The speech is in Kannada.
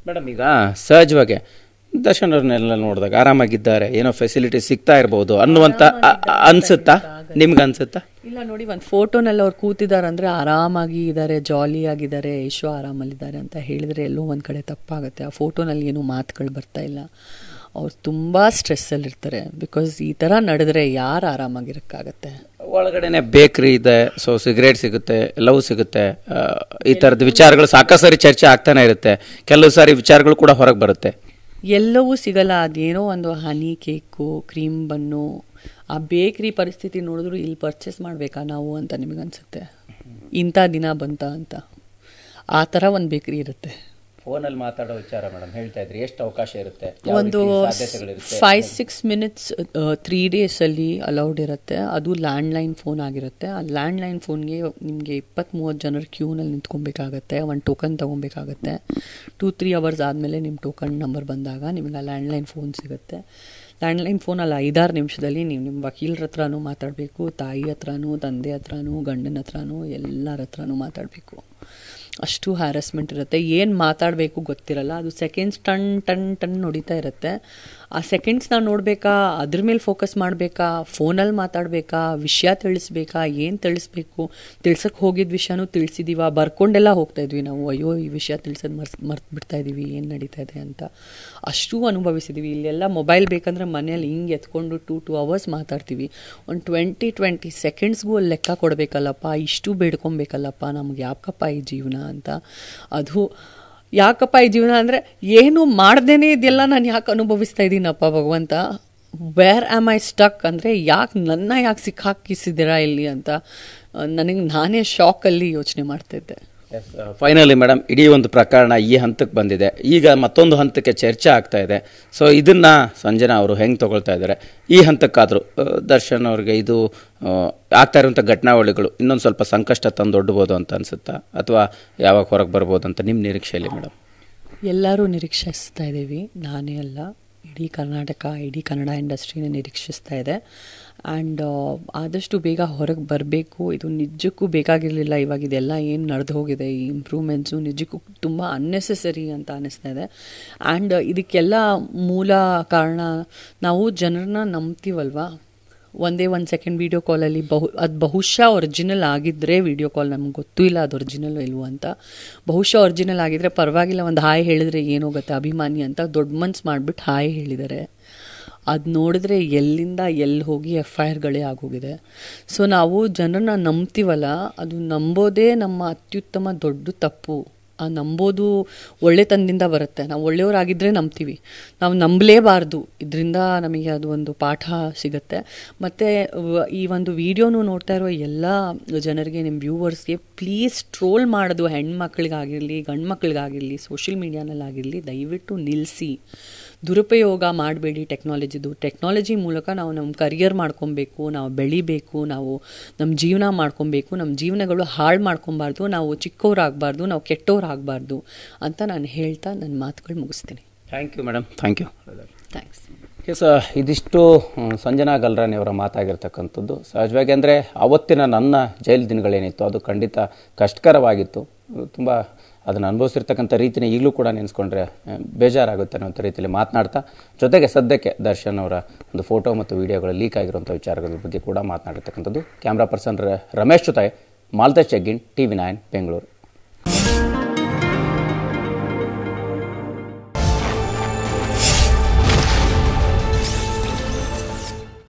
ಮೇಡಮ್, ಈಗ ಸಹಜವಾಗಿ ದರ್ಶನ್ ಅವ್ರನ್ನೆಲ್ಲ ನೋಡಿದಾಗ ಆರಾಮಾಗಿದ್ದಾರೆ, ಏನೋ ಫೆಸಿಲಿಟಿ ಸಿಗ್ತಾ ಇರ್ಬೋದು ಅನ್ನುವಂಥ ಅನ್ಸುತ್ತಾ, ನಿಮ್ಗೆ ಅನ್ಸುತ್ತಾ? ಇಲ್ಲ ನೋಡಿ, ಒಂದು ಫೋಟೋನಲ್ಲಿ ಅವ್ರು ಕೂತಿದ್ದಾರೆ ಅಂದರೆ ಆರಾಮಾಗಿ ಇದ್ದಾರೆ, ಜಾಲಿಯಾಗಿದ್ದಾರೆ, ಯಶೋ ಆರಾಮಲ್ಲಿದ್ದಾರೆ ಅಂತ ಹೇಳಿದರೆ ಎಲ್ಲೋ ಒಂದು ಕಡೆ ತಪ್ಪಾಗುತ್ತೆ. ಆ ಫೋಟೋನಲ್ಲಿ ಏನೂ ಮಾತುಗಳು ಬರ್ತಾ ಇಲ್ಲ. ಅವ್ರು ತುಂಬ ಸ್ಟ್ರೆಸ್ಸಲ್ಲಿರ್ತಾರೆ. ಬಿಕಾಸ್ ಈ ಥರ ನಡೆದ್ರೆ ಯಾರು ಆರಾಮಾಗಿರೋಕ್ಕಾಗತ್ತೆ? ಒಳಗಡೆನೆ ಬೇಕ್ರಿ ಇದೆ, ಸೊ ಸಿಗರೇಟ್ ಸಿಗುತ್ತೆ, ಎಲ್ಲವೂ ಸಿಗುತ್ತೆ. ಈ ಥರದ ವಿಚಾರಗಳು ಸಾಕಷ್ಟು ಸಾರಿ ಚರ್ಚೆ ಆಗ್ತಾನೆ ಇರುತ್ತೆ. ಕೆಲವು ಸಾರಿ ವಿಚಾರಗಳು ಕೂಡ ಹೊರಗೆ ಬರುತ್ತೆ. ಎಲ್ಲವೂ ಸಿಗಲ್ಲ. ಅದೇನೋ ಒಂದು ಹನಿ ಕೇಕು, ಕ್ರೀಮ್ ಬನ್ನು, ಆ ಬೇಕ್ರಿ ಪರಿಸ್ಥಿತಿ ನೋಡಿದ್ರು ಇಲ್ಲಿ ಪರ್ಚೇಸ್ ಮಾಡಬೇಕಾ ನಾವು ಅಂತ ನಿಮಗನ್ಸುತ್ತೆ. ಇಂಥ ದಿನ ಬಂತ ಅಂತ ಆ ಥರ ಒಂದು ಬೇಕ್ರಿ ಇರುತ್ತೆ. ಫೋನಲ್ಲಿ ಮಾತಾಡೋ ವಿಚಾರ ಮೇಡಮ್ ಹೇಳ್ತಾ ಇದ್ರಿ, ಎಷ್ಟು ಅವಕಾಶ ಇರುತ್ತೆ? ಒಂದು 5-6 ಮಿನಿಟ್ಸ್ 3 ಡೇಸಲ್ಲಿ ಅಲೌಡ್ ಇರುತ್ತೆ. ಅದು ಲ್ಯಾಂಡ್ಲೈನ್ ಫೋನ್ ಆಗಿರುತ್ತೆ. ಆ ಲ್ಯಾಂಡ್ಲೈನ್ ಫೋನ್ಗೆ ನಿಮಗೆ 20-30 ಜನರ ಕ್ಯೂನಲ್ಲಿ ನಿಂತ್ಕೊಬೇಕಾಗತ್ತೆ. ಒಂದು ಟೋಕನ್ ತೊಗೊಬೇಕಾಗತ್ತೆ. 2-3 ಅವರ್ಸ್ ಆದಮೇಲೆ ನಿಮ್ಮ ಟೋಕನ್ ನಂಬರ್ ಬಂದಾಗ ನಿಮಗೆ ಆ ಲ್ಯಾಂಡ್ಲೈನ್ ಫೋನ್ ಸಿಗುತ್ತೆ. ಲ್ಯಾಂಡ್ಲೈನ್ ಫೋನಲ್ಲಿ 5-6 ನಿಮಿಷದಲ್ಲಿ ನೀವು ನಿಮ್ಮ ವಕೀಲರ ಹತ್ರನೂ ಮಾತಾಡಬೇಕು, ತಾಯಿ ಹತ್ರನೂ, ತಂದೆ ಹತ್ರನೂ, ಗಂಡನ ಹತ್ರನೂ, ಎಲ್ಲರ ಹತ್ರನೂ ಮಾತಾಡಬೇಕು. ಅಷ್ಟು ಹ್ಯಾರಸ್ಮೆಂಟ್ ಇರುತ್ತೆ. ಏನು ಮಾತಾಡಬೇಕು ಗೊತ್ತಿರಲ್ಲ. ಅದು ಸೆಕೆಂಡ್ಸ್ ಟನ್ ಟನ್ ಟನ್ ಹೊಡಿತಾ ಇರುತ್ತೆ. ಆ ಸೆಕೆಂಡ್ಸ್ನ ನೋಡಬೇಕಾ, ಅದ್ರ ಮೇಲೆ ಫೋಕಸ್ ಮಾಡಬೇಕಾ, ಫೋನಲ್ಲಿ ಮಾತಾಡಬೇಕಾ, ವಿಷಯ ತಿಳಿಸ್ಬೇಕಾ, ಏನು ತಿಳಿಸ್ಬೇಕು, ತಿಳ್ಸಕ್ಕೆ ಹೋಗಿದ್ದ ವಿಷಯನೂ ತಿಳಿಸಿದ್ದೀವ, ಬರ್ಕೊಂಡೆಲ್ಲ ಹೋಗ್ತಾ ಇದ್ವಿ ನಾವು. ಅಯ್ಯೋ ಈ ವಿಷಯ ತಿಳಿಸೋದು ಮರ್ತು ಬಿಡ್ತಾ ಇದ್ದೀವಿ, ಏನು ನಡೀತಾ ಇದೆ ಅಂತ ಅಷ್ಟು ಅನುಭವಿಸಿದ್ದೀವಿ. ಇಲ್ಲೆಲ್ಲ ಮೊಬೈಲ್ ಬೇಕಂದ್ರೆ ಮನೇಲಿ ಹಿಂಗೆ ಎತ್ಕೊಂಡು 2 ಅವರ್ಸ್ ಮಾತಾಡ್ತೀವಿ. ಒಂದು 20 ಸೆಕೆಂಡ್ಸ್ಗೂ ಅಲ್ಲಿ ಲೆಕ್ಕ ಕೊಡಬೇಕಲ್ಲಪ್ಪ, ಇಷ್ಟು ಬೇಡ್ಕೊಬೇಕಲ್ಲಪ್ಪ, ನಮ್ಗೆ ಯಾಕಪ್ಪ ಈ ಜೀವನ ಅಂತ. ಅದು ಯಾಕಪ್ಪ ಈ ಜೀವನ ಅಂದರೆ ಏನು ಮಾಡ್ದೇನೆ ಇದೆಲ್ಲ ನಾನು ಯಾಕೆ ಅನುಭವಿಸ್ತಾ ಇದ್ದೀನಪ್ಪ ಭಗವಂತ, ವೇರ್ ಆಮ್ ಐ ಸ್ಟಕ್ ಅಂದರೆ ಯಾಕೆ ಸಿಕ್ಕಾಕಿಸಿದ್ದೀರಾ ಇಲ್ಲಿ ಅಂತ ನನಗೆ ನಾನೇ ಶಾಕಲ್ಲಿ ಯೋಚನೆ ಮಾಡ್ತಿದ್ದೆ. ಫೈನಲಿ ಮೇಡಮ್, ಇಡೀ ಒಂದು ಪ್ರಕರಣ ಈ ಹಂತಕ್ಕೆ ಬಂದಿದೆ. ಈಗ ಮತ್ತೊಂದು ಹಂತಕ್ಕೆ ಚರ್ಚೆ ಆಗ್ತಾ ಇದೆ. ಸೊ ಇದನ್ನು ಸಂಜನಾ ಅವರು ಹೆಂಗೆ ತೊಗೊಳ್ತಾ ಇದ್ದಾರೆ? ಈ ಹಂತಕ್ಕಾದರೂ ದರ್ಶನ್ ಅವ್ರಿಗೆ ಇದು ಆಗ್ತಾ ಇರುವಂಥ ಘಟನಾವಳಿಗಳು ಇನ್ನೊಂದು ಸ್ವಲ್ಪ ಸಂಕಷ್ಟ ತಂದೊಡ್ಬೋದು ಅಂತ ಅನಿಸುತ್ತಾ, ಅಥವಾ ಯಾವಾಗ ಹೊರಗೆ ಬರ್ಬೋದು ಅಂತ ನಿಮ್ಮ ನಿರೀಕ್ಷೆಯಲ್ಲಿ ಮೇಡಮ್? ಎಲ್ಲರೂ ನಿರೀಕ್ಷಿಸ್ತಾ ಇದ್ದೀವಿ, ನಾನೇ ಅಲ್ಲ, ಇಡೀ ಕರ್ನಾಟಕ, ಇಡೀ ಕನ್ನಡ ಇಂಡಸ್ಟ್ರಿನ ನಿರೀಕ್ಷಿಸ್ತಾ ಇದೆ. ಆ್ಯಂಡ್ ಆದಷ್ಟು ಬೇಗ ಹೊರಗೆ ಬರಬೇಕು. ಇದು ನಿಜಕ್ಕೂ ಬೇಕಾಗಿರಲಿಲ್ಲ. ಇವಾಗ ಇದೆಲ್ಲ ಏನು ನಡೆದು ಹೋಗಿದೆ, ಈ ಇಂಪ್ರೂವ್ಮೆಂಟ್ಸು ನಿಜಕ್ಕೂ ತುಂಬ ಅನ್ನೆಸೆಸರಿ ಅಂತ ಅನ್ನಿಸ್ತಾ ಇದೆ. ಆ್ಯಂಡ್ ಇದಕ್ಕೆಲ್ಲ ಮೂಲ ಕಾರಣ ನಾವು ಜನರನ್ನ ನಂಬ್ತೀವಲ್ವ. ಒಂದೇ 1 ಸೆಕೆಂಡ್ ವೀಡಿಯೋ ಕಾಲಲ್ಲಿ ಅದು ಬಹುಶಃ ಒರಿಜಿನಲ್ ಆಗಿದ್ದರೆ, ವೀಡಿಯೋ ಕಾಲ್ ನಮ್ಗೆ ಗೊತ್ತೂ ಇಲ್ಲ ಅದು ಒರಿಜಿನಲ್ ಇಲ್ವೋ ಅಂತ. ಬಹುಶಃ ಒರಿಜಿನಲ್ ಆಗಿದ್ದರೆ ಪರವಾಗಿಲ್ಲ, ಒಂದು ಹಾಯ್ ಹೇಳಿದ್ರೆ ಏನೋಗುತ್ತೆ, ಅಭಿಮಾನಿ ಅಂತ ದೊಡ್ಡ ಮನ್ಸು ಮಾಡಿಬಿಟ್ಟು ಹಾಯ್ ಹೇಳಿದ್ದಾರೆ. ಅದು ನೋಡಿದ್ರೆ ಎಲ್ಲಿಂದ ಎಲ್ಲಿ ಹೋಗಿ FIRಗಳೇ ಆಗೋಗಿದೆ. ಸೊ ನಾವು ಜನರನ್ನ ನಂಬ್ತೀವಲ್ಲ, ಅದು ನಂಬೋದೇ ನಮ್ಮ ಅತ್ಯುತ್ತಮ ದೊಡ್ಡ ತಪ್ಪು. ಆ ನಂಬೋದು ಒಳ್ಳೆತನದಿಂದ ಬರುತ್ತೆ. ನಾವು ಒಳ್ಳೆಯವರಾಗಿದ್ದರೆ ನಂಬ್ತೀವಿ, ನಾವು ನಂಬಲೇಬಾರ್ದು. ಇದರಿಂದ ನಮಗೆ ಅದು ಒಂದು ಪಾಠ ಸಿಗುತ್ತೆ. ಮತ್ತು ಈ ಒಂದು ವಿಡಿಯೋನು ನೋಡ್ತಾ ಇರೋ ಎಲ್ಲ ಜನರಿಗೆ, ನಿಮ್ಮ ವ್ಯೂವರ್ಸ್ಗೆ ಪ್ಲೀಸ್ ಟ್ರೋಲ್ ಮಾಡೋದು ಹೆಣ್ಮಕ್ಳಿಗಾಗಿರಲಿ ಗಂಡು ಮಕ್ಳಿಗಾಗಿರಲಿ ಸೋಷಿಯಲ್ ಮೀಡಿಯಾನಲ್ಲಾಗಿರಲಿ ದಯವಿಟ್ಟು ನಿಲ್ಲಿಸಿ. ದುರುಪಯೋಗ ಮಾಡಬೇಡಿ ಟೆಕ್ನಾಲಜಿದು. ಟೆಕ್ನಾಲಜಿ ಮೂಲಕ ನಾವು ನಮ್ಮ ಕರಿಯರ್ ಮಾಡ್ಕೊಬೇಕು, ನಾವು ಬೆಳಿಬೇಕು, ನಾವು ನಮ್ಮ ಜೀವನ ಮಾಡ್ಕೊಬೇಕು. ನಮ್ಮ ಜೀವನಗಳು ಹಾಳು ಮಾಡ್ಕೊಬಾರ್ದು, ನಾವು ಚಿಕ್ಕವರಾಗಬಾರ್ದು, ನಾವು ಕೆಟ್ಟವರಾಗಬಾರ್ದು ಅಂತ ನಾನು ಹೇಳ್ತಾ ನನ್ನ ಮಾತುಗಳು ಮುಗಿಸ್ತೀನಿ. Thank you madam. Thank you. Thanks. Yes, ಇದಿಷ್ಟು ಸಂಜನಾ ಗಲ್ರಾನಿ ಅವರ ಮಾತಾಗಿರ್ತಕ್ಕಂಥದ್ದು. ಸಹಜವಾಗಿ ಅಂದರೆ ಅವತ್ತಿನ ನನ್ನ ಜೈಲು ದಿನಗಳೇನಿತ್ತು ಅದು ಖಂಡಿತ ಕಷ್ಟಕರವಾಗಿತ್ತು. ತುಂಬ ಅದನ್ನು ಅನುಭವಿಸಿರ್ತಕ್ಕಂಥ ರೀತಿನ ಈಗಲೂ ಕೂಡ ನೆನೆಸ್ಕೊಂಡ್ರೆ ಬೇಜಾರಾಗುತ್ತೆ ಅನ್ನೋಂಥ ರೀತಿಯಲ್ಲಿ ಮಾತನಾಡ್ತಾ, ಜೊತೆಗೆ ಸದ್ಯಕ್ಕೆ ದರ್ಶನ್ ಅವರ ಒಂದು ಫೋಟೋ ಮತ್ತು ವಿಡಿಯೋಗಳು ಲೀಕ್ ಆಗಿರುವಂಥ ವಿಚಾರಗಳ ಬಗ್ಗೆ ಕೂಡ ಮಾತನಾಡಿರ್ತಕ್ಕಂಥದ್ದು. ಕ್ಯಾಮ್ರಾ ಪರ್ಸನ್ ರಮೇಶ್ ಜೊತೆ ಮಾಲ್ತೇಶ್ ಜಗ್ಗಿನ್, TV9 ಬೆಂಗಳೂರು.